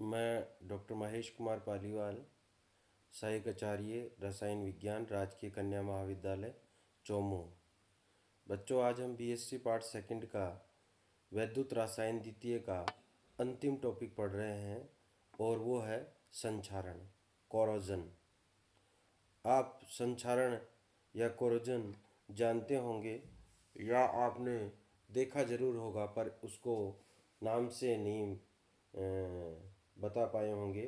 मैं डॉक्टर महेश कुमार पालीवाल, सहायक आचार्य रसायन विज्ञान, राजकीय कन्या महाविद्यालय चौमू। बच्चों, आज हम बीएससी पार्ट सेकंड का वैद्युत रसायन द्वितीय का अंतिम टॉपिक पढ़ रहे हैं और वो है संक्षारण, कोरोजन। आप संक्षारण या कोरोजन जानते होंगे या आपने देखा जरूर होगा, पर उसको नाम से नहीं बता पाए होंगे।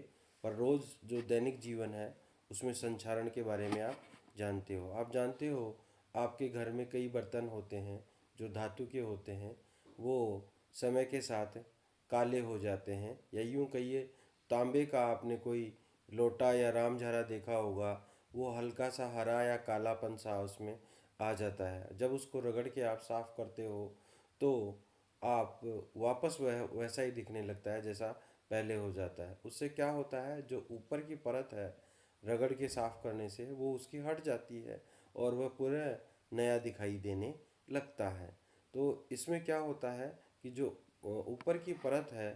पर रोज़ जो दैनिक जीवन है उसमें संक्षारण के बारे में आप जानते हो। आप जानते हो आपके घर में कई बर्तन होते हैं जो धातु के होते हैं, वो समय के साथ काले हो जाते हैं, या यूँ कहिए तांबे का आपने कोई लोटा या रामझारा देखा होगा, वो हल्का सा हरा या कालापन सा उसमें आ जाता है। जब उसको रगड़ के आप साफ़ करते हो तो आप वापस वह वैसा ही दिखने लगता है जैसा पहले हो जाता है। उससे क्या होता है, जो ऊपर की परत है रगड़ के साफ़ करने से वो उसकी हट जाती है और वह पूरा नया दिखाई देने लगता है। तो इसमें क्या होता है कि जो ऊपर की परत है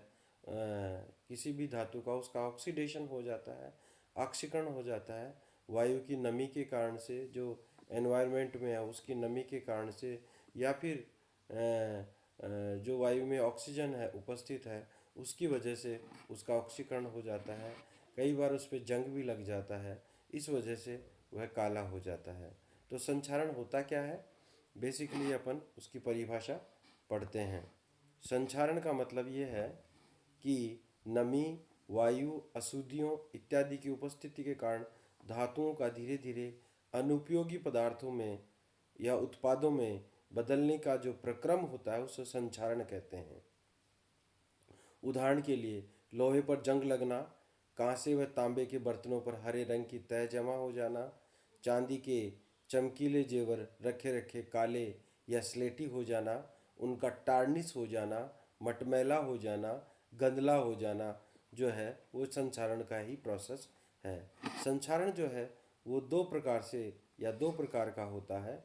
किसी भी धातु का, उसका ऑक्सीडेशन हो जाता है, ऑक्सीकरण हो जाता है वायु की नमी के कारण से, जो एनवायरनमेंट में है उसकी नमी के कारण से, या फिर जो वायु में ऑक्सीजन है उपस्थित है उसकी वजह से उसका ऑक्सीकरण हो जाता है। कई बार उस पर जंग भी लग जाता है, इस वजह से वह काला हो जाता है। तो संक्षारण होता क्या है, बेसिकली अपन उसकी परिभाषा पढ़ते हैं। संक्षारण का मतलब ये है कि नमी, वायु, अशुद्धियों इत्यादि की उपस्थिति के कारण धातुओं का धीरे धीरे अनुपयोगी पदार्थों में या उत्पादों में बदलने का जो प्रक्रम होता है उसे संक्षारण कहते हैं। उदाहरण के लिए लोहे पर जंग लगना, कांसे व तांबे के बर्तनों पर हरे रंग की तह जमा हो जाना, चांदी के चमकीले जेवर रखे रखे काले या स्लेटी हो जाना, उनका टार्निश हो जाना, मटमैला हो जाना, गंदला हो जाना, जो है वो संक्षारण का ही प्रोसेस है। संक्षारण जो है वो दो प्रकार का होता है।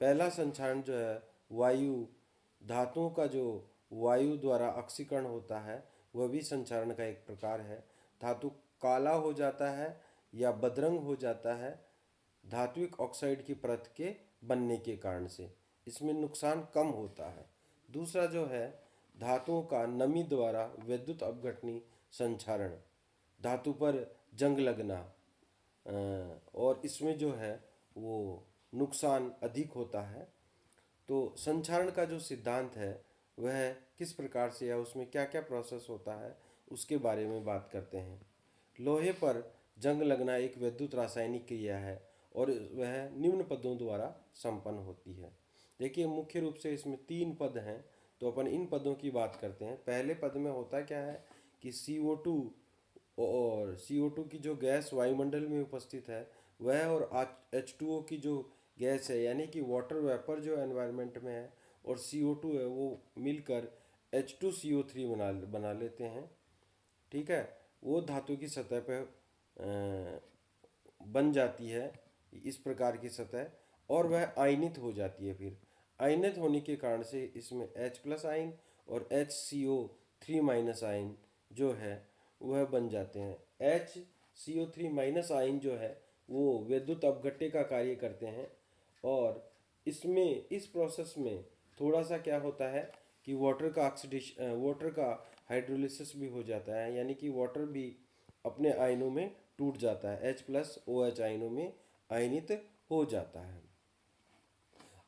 पहला संक्षारण जो है वायु धातुओं का जो वायु द्वारा ऑक्सीकरण होता है वह भी संक्षारण का एक प्रकार है। धातु काला हो जाता है या बदरंग हो जाता है धात्विक ऑक्साइड की परत के बनने के कारण से, इसमें नुकसान कम होता है। दूसरा जो है धातुओं का नमी द्वारा विद्युत अपघटनी संक्षारण, धातु पर जंग लगना, और इसमें जो है वो नुकसान अधिक होता है। तो संक्षारण का जो सिद्धांत है वह किस प्रकार से है, उसमें क्या क्या प्रोसेस होता है, उसके बारे में बात करते हैं। लोहे पर जंग लगना एक विद्युत रासायनिक क्रिया है और वह निम्न पदों द्वारा संपन्न होती है। देखिए, मुख्य रूप से इसमें 3 पद हैं, तो अपन इन पदों की बात करते हैं। पहले पद में होता क्या है कि CO2, और CO2 की जो गैस वायुमंडल में उपस्थित है वह, और H2O की जो गैस है यानी कि वाटर वेपर जो एनवायरनमेंट में है, और CO2 है, वो मिलकर H2CO3 बना लेते हैं। ठीक है, वो धातु की सतह पर बन जाती है इस प्रकार की सतह, और वह आयनित हो जाती है। फिर आयनित होने के कारण से इसमें H+ आयन और HCO3- आयन जो है वह बन जाते हैं। HCO3- आयन जो है वो विद्युत अपघट्य का कार्य करते हैं, और इसमें इस प्रोसेस में थोड़ा सा क्या होता है कि वाटर का हाइड्रोलिसिस भी हो जाता है, यानी कि वाटर भी अपने आयनों में टूट जाता है, H+OH आयनों में आयनित हो जाता है।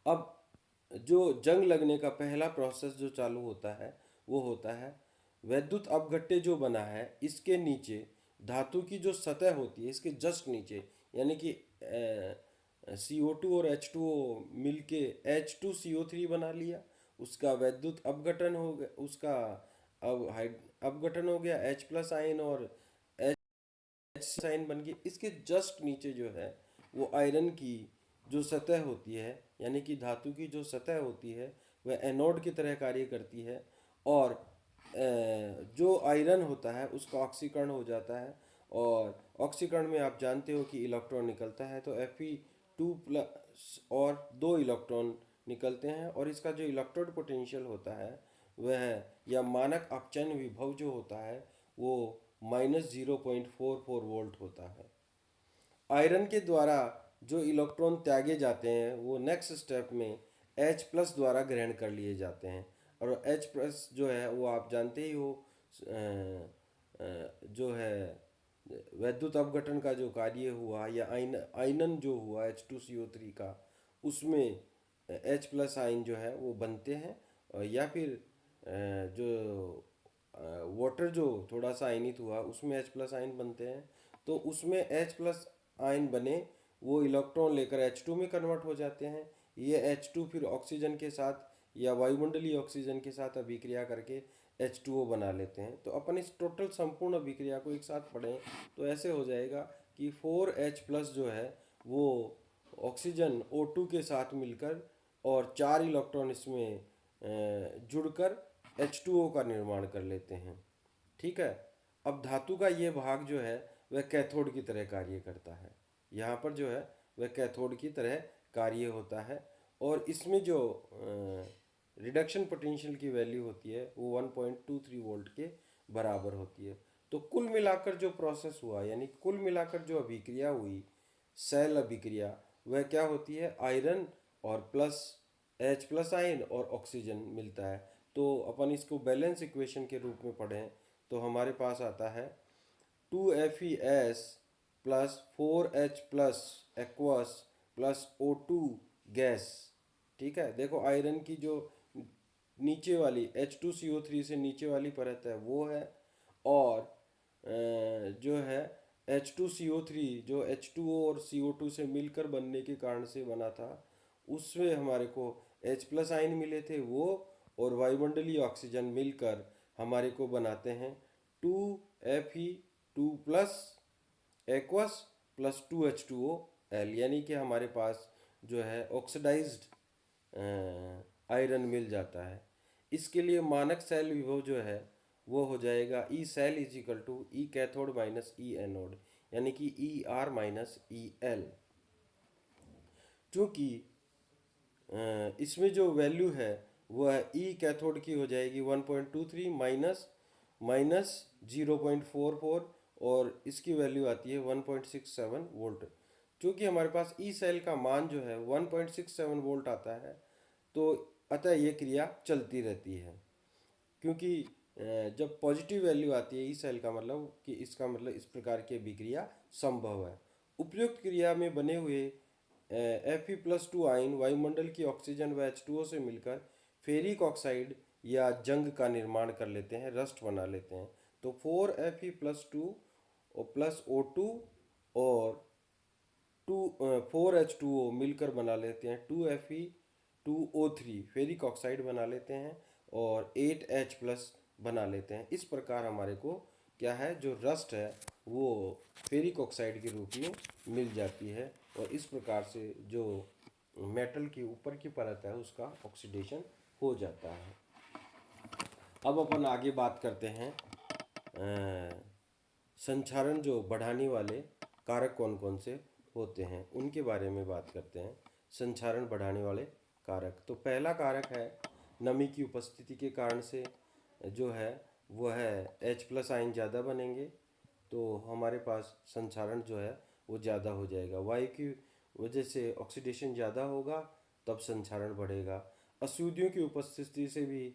अब जो जंग लगने का पहला प्रोसेस जो चालू होता है वो होता है वैद्युत अपघट्य जो बना है इसके नीचे धातु की जो सतह होती है इसके जस्ट नीचे, यानी कि CO2 और H2O मिलके H2CO3 बना लिया, उसका वैद्युत अपघटन हो गया, उसका अपघटन हो गया, H+ आयन और साइन बन गई। इसके जस्ट नीचे जो है वो आयरन की जो सतह होती है, यानी कि धातु की जो सतह होती है वह एनोड की तरह कार्य करती है, और जो आयरन होता है उसका ऑक्सीकरण हो जाता है, और ऑक्सीकरण में आप जानते हो कि इलेक्ट्रॉन निकलता है, तो Fe2+ और 2 इलेक्ट्रॉन निकलते हैं, और इसका जो इलेक्ट्रोड पोटेंशियल होता है वह, या मानक अपचयन विभव जो होता है वो -0.44 वोल्ट होता है। आयरन के द्वारा जो इलेक्ट्रॉन त्यागे जाते हैं वो नेक्स्ट स्टेप में H+ द्वारा ग्रहण कर लिए जाते हैं। और H+ जो है वो आप जानते ही हो, जो है वैद्युत अपघटन का जो कार्य हुआ या आयनन जो हुआ H2CO3 का, उसमें H+ आयन जो है वो बनते हैं। या फिर जो वाटर जो थोड़ा सा आयनित हुआ उसमें H+ आयन बनते हैं। तो उसमें H+ आयन बने वो इलेक्ट्रॉन लेकर H2 में कन्वर्ट हो जाते हैं। ये H2 फिर ऑक्सीजन के साथ या वायुमंडलीय ऑक्सीजन के साथ अभिक्रिया करके H2O बना लेते हैं। तो अपन इस टोटल संपूर्ण अभिक्रिया को एक साथ पढ़ें तो ऐसे हो जाएगा कि 4H+ जो है वो ऑक्सीजन O2 के साथ मिलकर और 4 इलेक्ट्रॉन इसमें जुड़कर H2O का निर्माण कर लेते हैं। ठीक है। अब धातु का ये भाग जो है वह कैथोड की तरह कार्य करता है। यहाँ पर जो है वह कैथोड की तरह कार्य होता है और इसमें जो रिडक्शन पोटेंशियल की वैल्यू होती है वो 1.23 वोल्ट के बराबर होती है। तो कुल मिलाकर जो प्रोसेस हुआ यानी कुल मिलाकर जो अभिक्रिया हुई, सेल अभिक्रिया, वह क्या होती है, आयरन और प्लस H+ आयन और ऑक्सीजन मिलता है। तो अपन इसको बैलेंस इक्वेशन के रूप में पढ़ें तो हमारे पास आता है 2FeS plus 4H+ aqueous plus O2 gas. ठीक है। देखो आयरन की जो नीचे वाली H2CO3 से नीचे वाली परत है वो है, और जो है H2CO3 जो H2O और CO2 से मिलकर बनने के कारण से बना था, उसमें हमारे को H+ आयन मिले थे वो, और वायुमंडलीय ऑक्सीजन मिलकर हमारे को बनाते हैं 2Fe2 plus aqueous plus 2H2OL, यानी कि हमारे पास जो है ऑक्सीडाइज्ड आयरन मिल जाता है। इसके लिए मानक सेल विभव जो है वो हो जाएगा E cell is equal to E cathode minus E anode, यानी कि ER माइनस EL। चूँकि इसमें जो वैल्यू है वह ई कैथोड की हो जाएगी 1.23 माइनस 0.44, और इसकी वैल्यू आती है 1.67 वोल्ट। चूँकि हमारे पास ई सेल का मान जो है 1.67 वोल्ट आता है, तो अतः ये क्रिया चलती रहती है। क्योंकि जब पॉजिटिव वैल्यू आती है ई सेल का मतलब कि इसका मतलब इस प्रकार की अभिक्रिया संभव है। उपयुक्त क्रिया में बने हुए Fe+2 आयन वायुमंडल की ऑक्सीजन व H2O से मिलकर फेरिक ऑक्साइड या जंग का निर्माण कर लेते हैं, रस्ट बना लेते हैं। तो 4Fe+2 और प्लस O2 और 4H2O मिलकर बना लेते हैं 2Fe2O3, फेरिक ऑक्साइड बना लेते हैं, और 8H+ बना लेते हैं। इस प्रकार हमारे को क्या है, जो रस्ट है वो फेरिक ऑक्साइड के रूप में मिल जाती है, और इस प्रकार से जो मेटल की ऊपर की परत है उसका ऑक्सीडेशन हो जाता है। अब अपन आगे बात करते हैं संक्षारण जो बढ़ाने वाले कारक कौन कौन से होते हैं उनके बारे में बात करते हैं। संक्षारण बढ़ाने वाले कारक, तो पहला कारक है नमी की उपस्थिति के कारण से जो है वो है H+ आयन ज़्यादा बनेंगे, तो हमारे पास संक्षारण जो है वो ज़्यादा हो जाएगा। वायु की वजह से ऑक्सीडेशन ज़्यादा होगा तब संक्षारण बढ़ेगा। अशुद्धियों की उपस्थिति से भी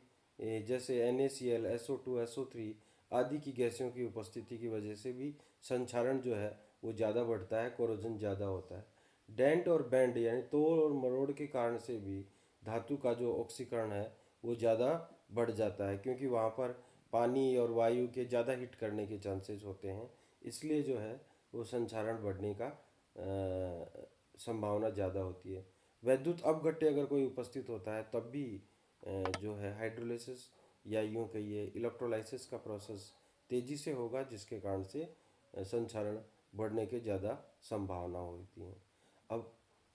जैसे NaCl, SO2, SO3 आदि की गैसों की उपस्थिति की वजह से भी संक्षारण जो है वो ज़्यादा बढ़ता है, कोरोजन ज़्यादा होता है। डेंट और बैंड यानी तोड़ और मरोड़ के कारण से भी धातु का जो ऑक्सीकरण है वो ज़्यादा बढ़ जाता है, क्योंकि वहाँ पर पानी और वायु के ज़्यादा हिट करने के चांसेस होते हैं, इसलिए जो है वो संक्षारण बढ़ने का संभावना ज़्यादा होती है। वैद्युत अपघट्य अगर कोई उपस्थित होता है तब भी जो है हाइड्रोलिसिस या यूँ कहिए इलेक्ट्रोलाइसिस का प्रोसेस तेज़ी से होगा, जिसके कारण से संक्षारण बढ़ने के ज़्यादा संभावना होती है। अब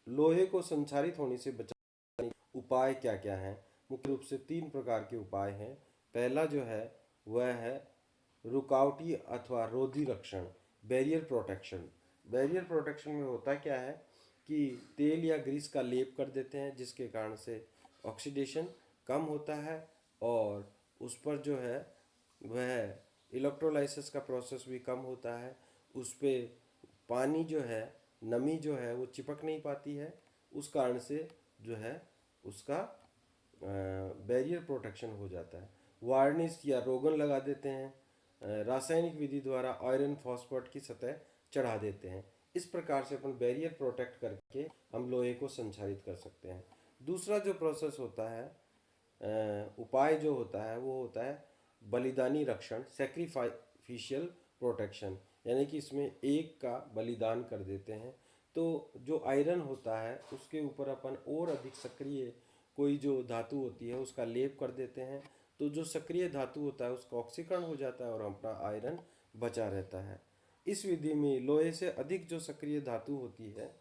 लोहे को संक्षारित होने से बचाने के उपाय क्या क्या हैं? मुख्य रूप से 3 प्रकार के उपाय हैं। पहला जो है वह है रुकावटी अथवा रोधी रक्षण, बैरियर प्रोटेक्शन। बैरियर प्रोटेक्शन में होता क्या है कि तेल या ग्रीस का लेप कर देते हैं, जिसके कारण से ऑक्सीडेशन कम होता है और उस पर जो है वह इलेक्ट्रोलाइसिस का प्रोसेस भी कम होता है, उस पर पानी जो है, नमी जो है वो चिपक नहीं पाती है, उस कारण से जो है उसका बैरियर प्रोटेक्शन हो जाता है। वार्निश या रोगन लगा देते हैं, रासायनिक विधि द्वारा आयरन फॉस्फेट की सतह चढ़ा देते हैं। इस प्रकार से अपन बैरियर प्रोटेक्ट करके हम लोहे को संचारित कर सकते हैं। दूसरा जो प्रोसेस होता है, उपाय जो होता है वो होता है बलिदानी रक्षण, सेक्रीफिशियल प्रोटेक्शन, यानी कि इसमें एक का बलिदान कर देते हैं। तो जो आयरन होता है उसके ऊपर अपन और अधिक सक्रिय कोई जो धातु होती है उसका लेप कर देते हैं, तो जो सक्रिय धातु होता है उसका ऑक्सीकरण हो जाता है और अपना आयरन बचा रहता है। इस विधि में लोहे से अधिक जो सक्रिय धातु होती है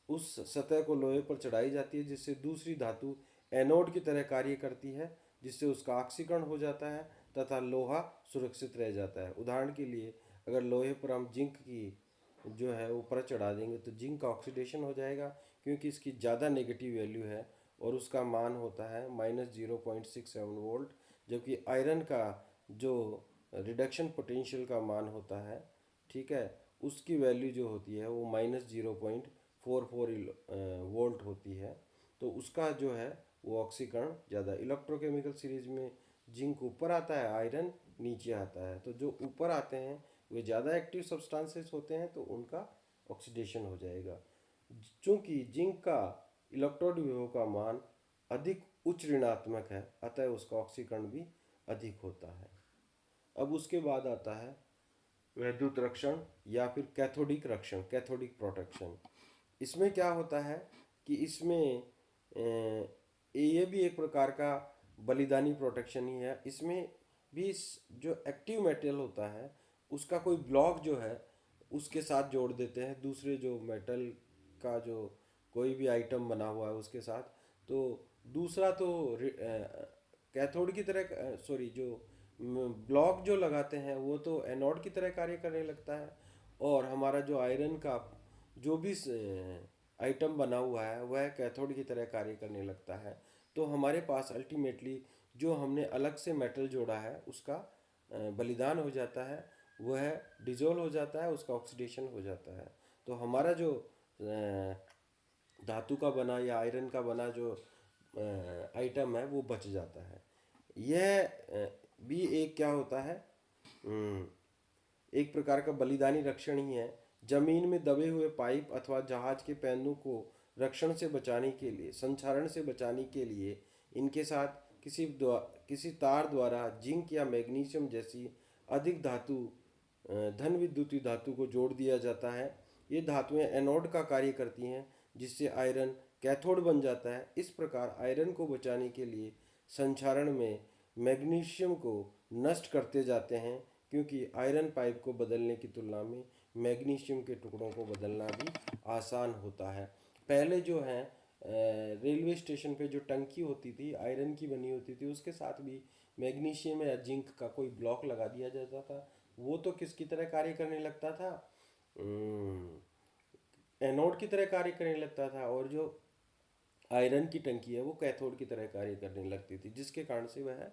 उस सतह को लोहे पर चढ़ाई जाती है, जिससे दूसरी धातु एनोड की तरह कार्य करती है, जिससे उसका ऑक्सीकरण हो जाता है तथा लोहा सुरक्षित रह जाता है। उदाहरण के लिए अगर लोहे पर हम जिंक की जो है ऊपर चढ़ा देंगे तो जिंक का ऑक्सीडेशन हो जाएगा, क्योंकि इसकी ज़्यादा नेगेटिव वैल्यू है और उसका मान होता है -0.67 वोल्ट, जबकि आयरन का जो रिडक्शन पोटेंशियल का मान होता है, ठीक है, उसकी वैल्यू जो होती है वो -0.44 वोल्ट होती है। तो उसका जो है वो ऑक्सीकरण ज़्यादा। इलेक्ट्रोकेमिकल सीरीज में जिंक ऊपर आता है, आयरन नीचे आता है, तो जो ऊपर आते हैं वे ज़्यादा एक्टिव सब्सटेंसेस होते हैं तो उनका ऑक्सीडेशन हो जाएगा। चूँकि जिंक का इलेक्ट्रोड विभव का मान अधिक उच्च ऋणात्मक है, अतः उसका ऑक्सीकरण भी अधिक होता है। अब उसके बाद आता है वैद्युत रक्षण या फिर कैथोडिक रक्षण, कैथोडिक प्रोटेक्शन। इसमें क्या होता है कि इसमें ये भी एक प्रकार का बलिदानी प्रोटेक्शन ही है। इसमें भी जो एक्टिव मेटल होता है उसका कोई ब्लॉक जो है उसके साथ जोड़ देते हैं, दूसरे जो मेटल का जो कोई भी आइटम बना हुआ है उसके साथ। तो दूसरा तो कैथोड की तरह, सॉरी, जो ब्लॉक जो लगाते हैं वो तो एनोड की तरह कार्य करने लगता है, और हमारा जो आयरन का जो भी आइटम बना हुआ है वह कैथोड की तरह कार्य करने लगता है। तो हमारे पास अल्टीमेटली जो हमने अलग से मेटल जोड़ा है उसका बलिदान हो जाता है, वह डिजोल्व हो जाता है, उसका ऑक्सीडेशन हो जाता है। तो हमारा जो धातु का बना या आयरन का बना जो आइटम है वो बच जाता है। यह भी एक क्या होता है, एक प्रकार का बलिदानी रक्षण ही है। जमीन में दबे हुए पाइप अथवा जहाज के पैनों को रक्षण से बचाने के लिए, संक्षारण से बचाने के लिए इनके साथ किसी तार द्वारा जिंक या मैग्नीशियम जैसी अधिक धातु, धन विद्युतीय धातु को जोड़ दिया जाता है। ये धातुएं एनोड का कार्य करती हैं, जिससे आयरन कैथोड बन जाता है। इस प्रकार आयरन को बचाने के लिए संक्षारण में मैग्नीशियम को नष्ट करते जाते हैं, क्योंकि आयरन पाइप को बदलने की तुलना में मैग्नीशियम के टुकड़ों को बदलना भी आसान होता है। पहले जो है रेलवे स्टेशन पे जो टंकी होती थी आयरन की बनी होती थी, उसके साथ भी मैग्नीशियम या जिंक का कोई ब्लॉक लगा दिया जाता था। वो तो किसकी तरह कार्य करने लगता था, एनोड की तरह कार्य करने लगता था, और जो आयरन की टंकी है वो कैथोड की तरह कार्य करने लगती थी, जिसके कारण से वह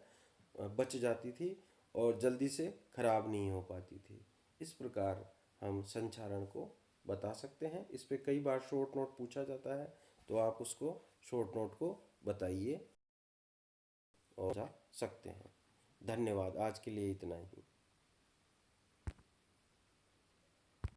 बच जाती थी और जल्दी से खराब नहीं हो पाती थी। इस प्रकार हम संक्षारण को बता सकते हैं। इस पे कई बार शॉर्ट नोट पूछा जाता है, तो आप उसको शॉर्ट नोट को बताइए और जा सकते हैं। धन्यवाद, आज के लिए इतना ही।